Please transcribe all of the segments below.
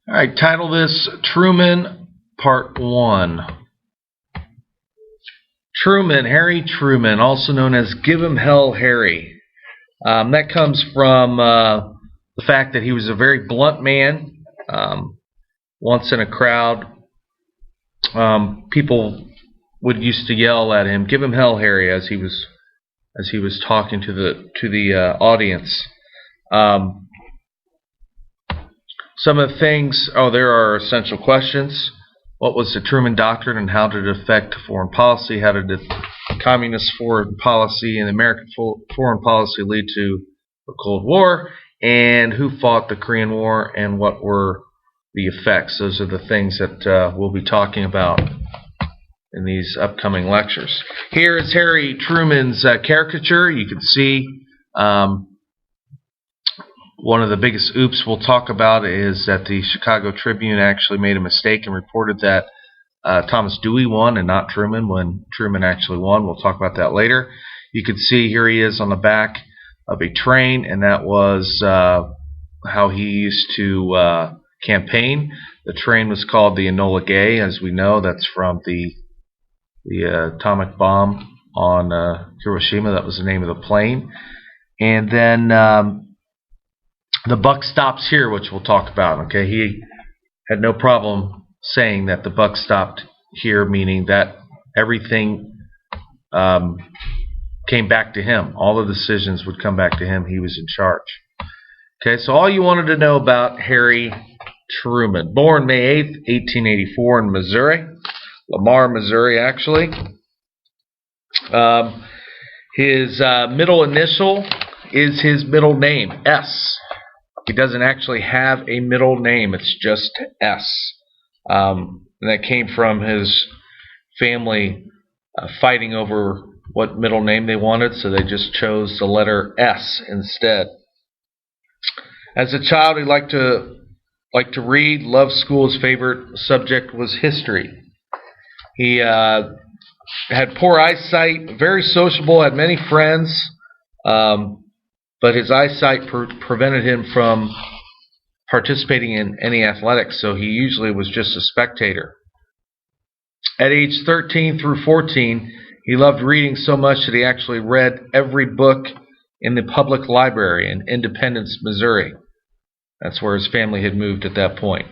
All right, title this Truman Part 1. Truman, Harry Truman, also known as Give 'em Hell Harry. That comes from the fact that he was a very blunt man. Once in a crowd, people would used to yell at him, "Give him hell, Harry," as he was talking to the audience. Some of the things. There are essential questions. What was the Truman Doctrine and how did it affect foreign policy? How did the communist foreign policy and American foreign policy lead to the Cold War? And who fought the Korean War and what were the effects? Those are the things that we'll be talking about in these upcoming lectures. Here is Harry Truman's caricature. You can see one of the biggest oops we'll talk about is that the Chicago Tribune actually made a mistake and reported that Thomas Dewey won and not Truman when Truman actually won. We'll talk about that later. You can see here he is on the back of a train, and that was how he used to campaign. The train was called the Enola Gay, as we know. That's from the atomic bomb on Hiroshima. That was the name of the plane. And then the buck stops here, which we'll talk about. Okay, he had no problem saying that the buck stopped here, meaning that everything came back to him. All the decisions would come back to him. He was in charge. Okay, so all you wanted to know about Harry Truman. Born May 8th, 1884 in Missouri. Lamar, Missouri, actually. His middle initial is his middle name, S. He doesn't actually have a middle name. It's just S. And that came from his family fighting over what middle name they wanted, so they just chose the letter S instead. As a child, he liked to read, loved school. His favorite subject was history. He had poor eyesight, very sociable, had many friends, but his eyesight prevented him from participating in any athletics, so he usually was just a spectator. At age 13 through 14, he loved reading so much that he actually read every book in the public library in Independence, Missouri. That's where his family had moved at that point.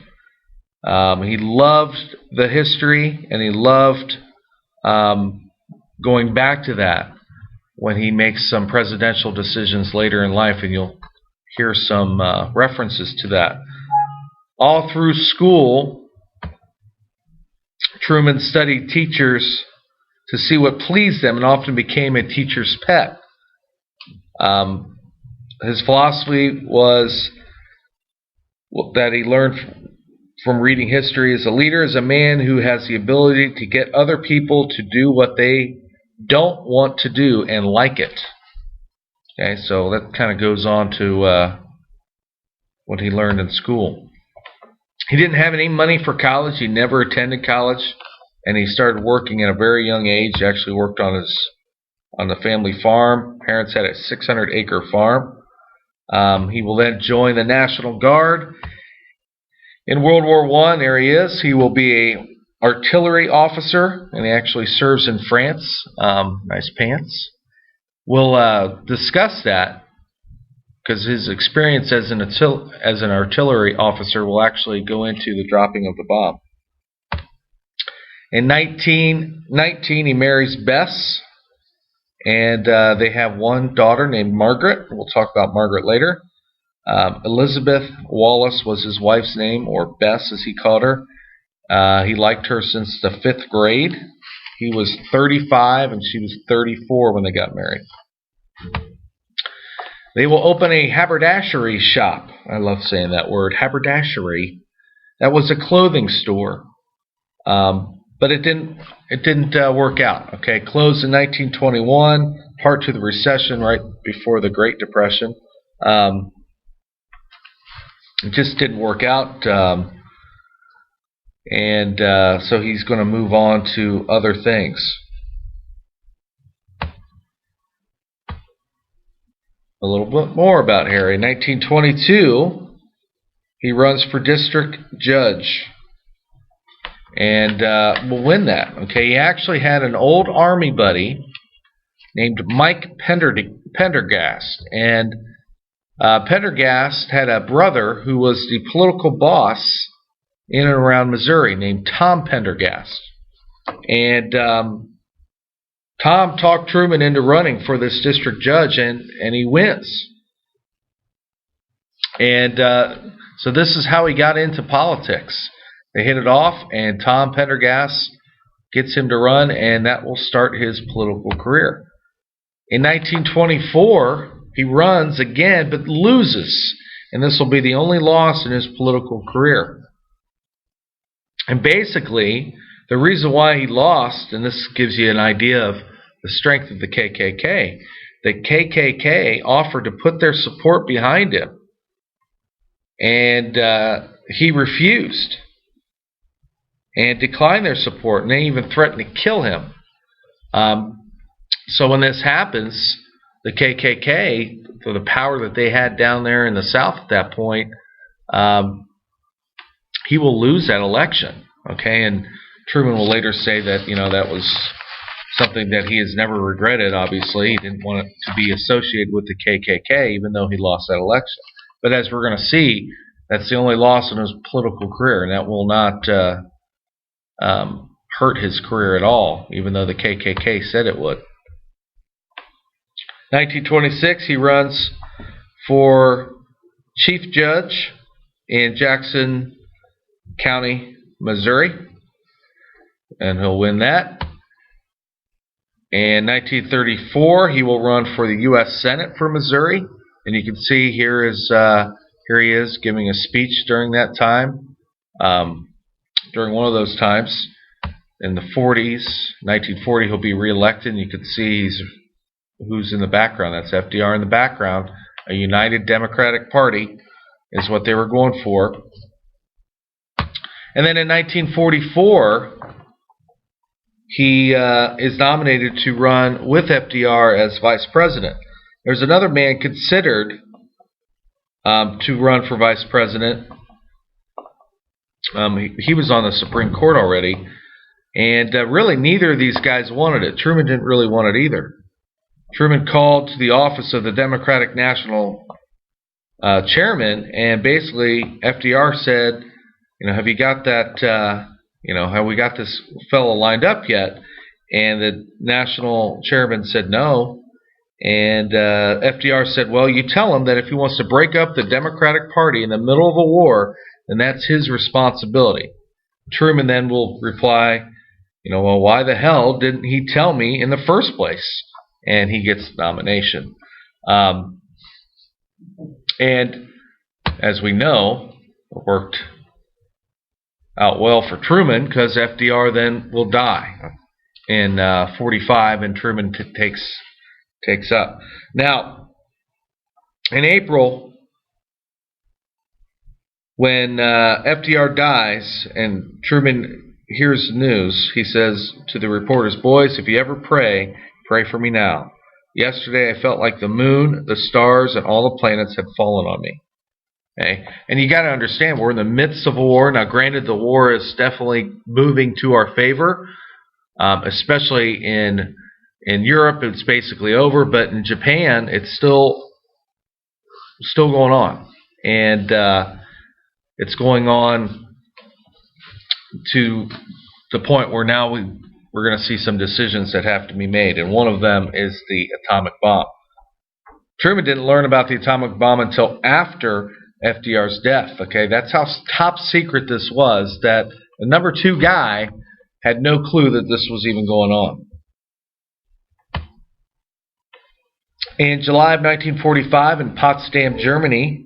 He loved the history, and he loved going back to that when he makes some presidential decisions later in life, and you'll hear some references to that. All through school, Truman studied teachers to see what pleased them and often became a teacher's pet. His philosophy was that he learned from reading history as a leader is a man who has the ability to get other people to do what they don't want to do and like it. Okay, so that kind of goes on to what he learned in school. He didn't have any money for college. He never attended college, and he started working at a very young age. He actually worked on the family farm. Parents had a 600-acre farm. He will then join the National Guard. In World War I, there he is. He will be an artillery officer, and he actually serves in France. Nice pants. We'll discuss that because his experience as an artillery officer will actually go into the dropping of the bomb. In 1919, he marries Bess, and they have one daughter named Margaret. We'll talk about Margaret later. Elizabeth Wallace was his wife's name, or Bess as he called her. He liked her since the 5th grade. He was 35 and she was 34 when they got married. They will open a haberdashery shop. I love saying that word, haberdashery. That was a clothing store, but it didn't work out. Okay, closed in 1921, part to the recession right before the Great Depression. It just didn't work out, and so he's going to move on to other things. A little bit more about Harry. In 1922, He runs for district judge and will win that. Okay, he actually had an old army buddy named Mike Pendergast, and Pendergast had a brother who was the political boss in and around Missouri named Tom Pendergast. And Tom talked Truman into running for this district judge, and he wins. And so this is how he got into politics. They hit it off, and Tom Pendergast gets him to run, and that will start his political career. In 1924, he runs again, but loses, and this will be the only loss in his political career. And basically, the reason why he lost, and this gives you an idea of the strength of the KKK offered to put their support behind him, and he refused and declined their support, and they even threatened to kill him. So when this happens, the KKK, for the power that they had down there in the South at that point, he will lose that election. Okay, and Truman will later say that that was something that he has never regretted. Obviously, he didn't want it to be associated with the KKK, even though he lost that election. But as we're going to see, that's the only loss in his political career, and that will not hurt his career at all, even though the KKK said it would. 1926, he runs for chief judge in Jackson County, Missouri, and he'll win that. In 1934, he will run for the U.S. Senate for Missouri, and you can see here he is giving a speech during that time, during one of those times in the 40s. 1940, he'll be reelected, and you can see who's in the background. That's FDR in the background. A united Democratic Party is what they were going for. And then in 1944, he is nominated to run with FDR as vice president. There's another man considered to run for vice president. He was on the Supreme Court already, and really neither of these guys wanted it. Truman didn't really want it either. Truman called to the office of the Democratic National Chairman, and basically FDR said, have you got that, have we got this fellow lined up yet? And the national chairman said no. And FDR said, well, you tell him that if he wants to break up the Democratic Party in the middle of a war, then that's his responsibility. Truman then will reply, well, why the hell didn't he tell me in the first place? And he gets the nomination. And as we know, it worked out well for Truman, because FDR then will die in 45, and Truman takes up. Now, in April, when FDR dies and Truman hears the news, he says to the reporters, boys, if you ever pray for me now. Yesterday I felt like the moon, the stars, and all the planets had fallen on me. Okay? And you got to understand, we're in the midst of a war. Now, granted, the war is definitely moving to our favor, especially in Europe. It's basically over, but in Japan, it's still going on, and it's going on to the point where now we're going to see some decisions that have to be made, and one of them is the atomic bomb. Truman didn't learn about the atomic bomb until after FDR's death. Okay, that's how top secret this was, that the number 2 guy had no clue that this was even going on. In July of 1945, in Potsdam, Germany,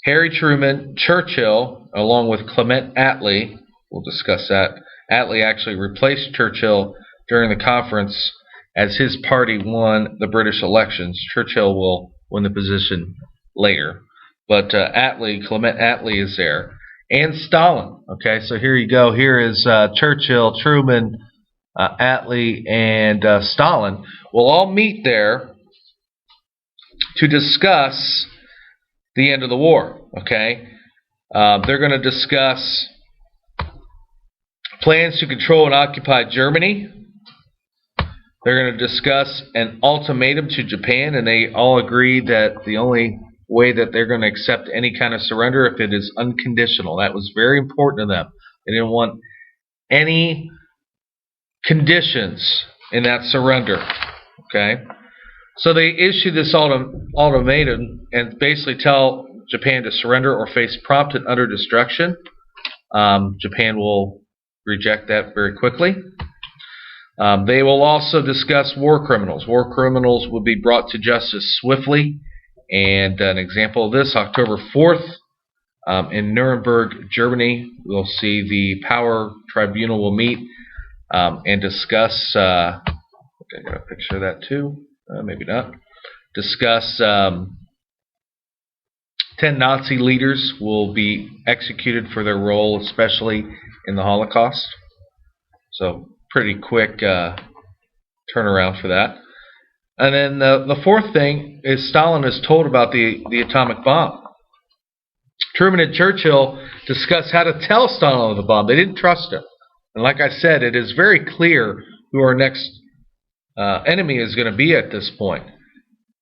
Harry Truman, Churchill, along with Clement Attlee, we'll discuss that. Attlee actually replaced Churchill during the conference as his party won the British elections. Churchill will win the position later. But Clement Attlee is there. And Stalin. Okay, so here you go. Here is Churchill, Truman, Attlee, and Stalin will all meet there to discuss the end of the war. Okay, They're going to discuss plans to control and occupy Germany. They're going to discuss an ultimatum to Japan, and they all agree that the only way that they're going to accept any kind of surrender if it is unconditional. That was very important to them. They didn't want any conditions in that surrender. Okay? So they issue this ultimatum and basically tell Japan to surrender or face prompt and utter destruction. Japan will reject that very quickly. They will also discuss war criminals. War criminals will be brought to justice swiftly. And an example of this, October 4th, in Nuremberg, Germany, we'll see the Power Tribunal will meet and discuss, I got a picture of that too, maybe not, discuss 10 Nazi leaders will be executed for their role, especially in the Holocaust. So pretty quick turnaround for that. And then the fourth thing is Stalin is told about the atomic bomb. Truman and Churchill discussed how to tell Stalin of the bomb. They didn't trust him. And like I said, it is very clear who our next enemy is going to be at this point.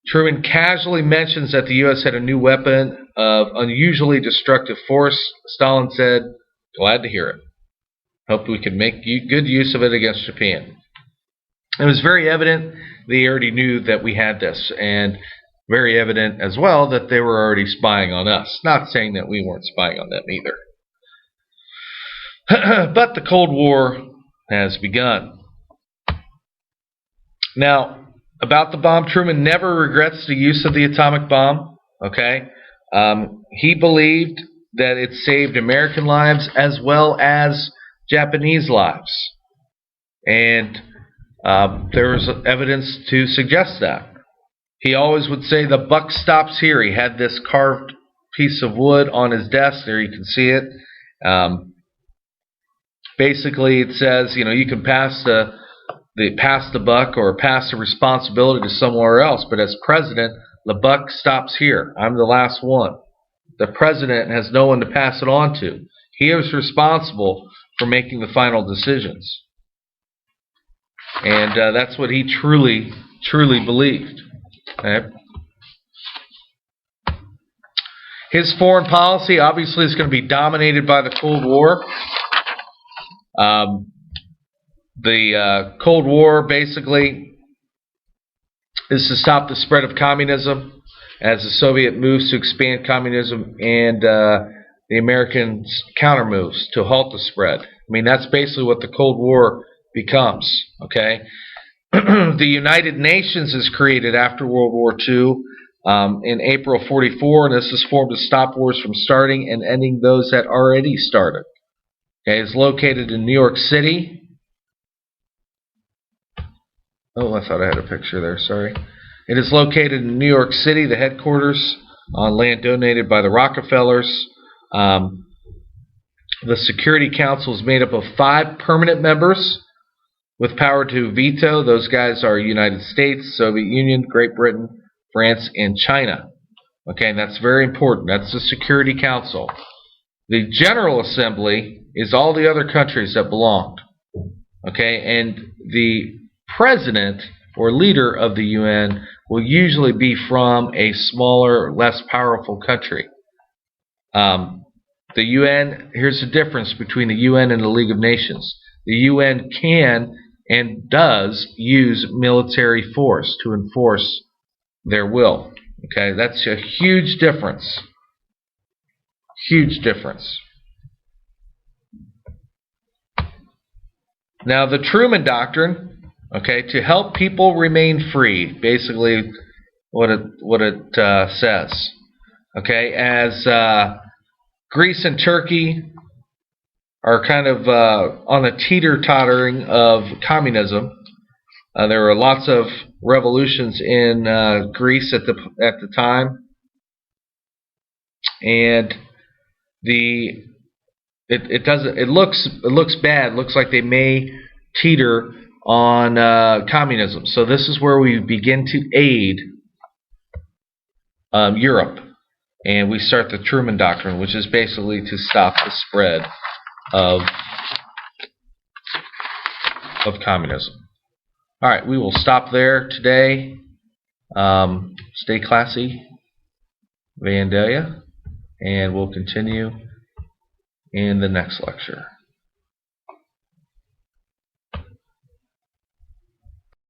Truman casually mentions that the U.S. had a new weapon of unusually destructive force. Stalin said, "Glad to hear it. Hope we can make good use of it against Japan." It was very evident they already knew that we had this, and very evident as well that they were already spying on us. Not saying that we weren't spying on them either. But the Cold War has begun. Now, about the bomb, Truman never regrets the use of the atomic bomb. Okay, he believed that it saved American lives as well as Japanese lives, and there was evidence to suggest that. He always would say, "The buck stops here." He had this carved piece of wood on his desk. There you can see it. Basically, it says, you can pass the buck or pass the responsibility to somewhere else, but as president, the buck stops here. I'm the last one. The president has no one to pass it on to. He is responsible for making the final decisions. And that's what he truly, truly believed. Okay? His foreign policy obviously is going to be dominated by the Cold War. The Cold War basically is to stop the spread of communism as the Soviet moves to expand communism and the Americans counter moves to halt the spread. I mean, that's basically what the Cold War becomes. Okay, the United Nations is created after World War II in April of '44, and this is formed to stop wars from starting and ending those that already started. Okay, it's located in New York City. Oh, I thought I had a picture there, sorry. It is located in New York City, the headquarters, on land donated by the Rockefellers. The Security Council is made up of 5 permanent members with power to veto. Those guys are United States, Soviet Union, Great Britain, France, and China. Okay, and that's very important. That's the Security Council. The General Assembly is all the other countries that belonged. Okay, and the president or leader of the UN will usually be from a smaller, less powerful country. The UN, here's the difference between the UN and the League of Nations. The UN can and does use military force to enforce their will. Okay, that's a huge difference. Huge difference. Now, the Truman Doctrine, okay, to help people remain free, basically what it says. Okay, as Greece and Turkey are kind of on a teeter-tottering of communism. There were lots of revolutions in Greece at the time, and it looks bad. It looks like they may teeter on communism. So this is where we begin to aid Europe. and we start the Truman Doctrine, which is basically to stop the spread of communism. Alright, we will stop there today. Stay classy, Vandalia, and we'll continue in the next lecture.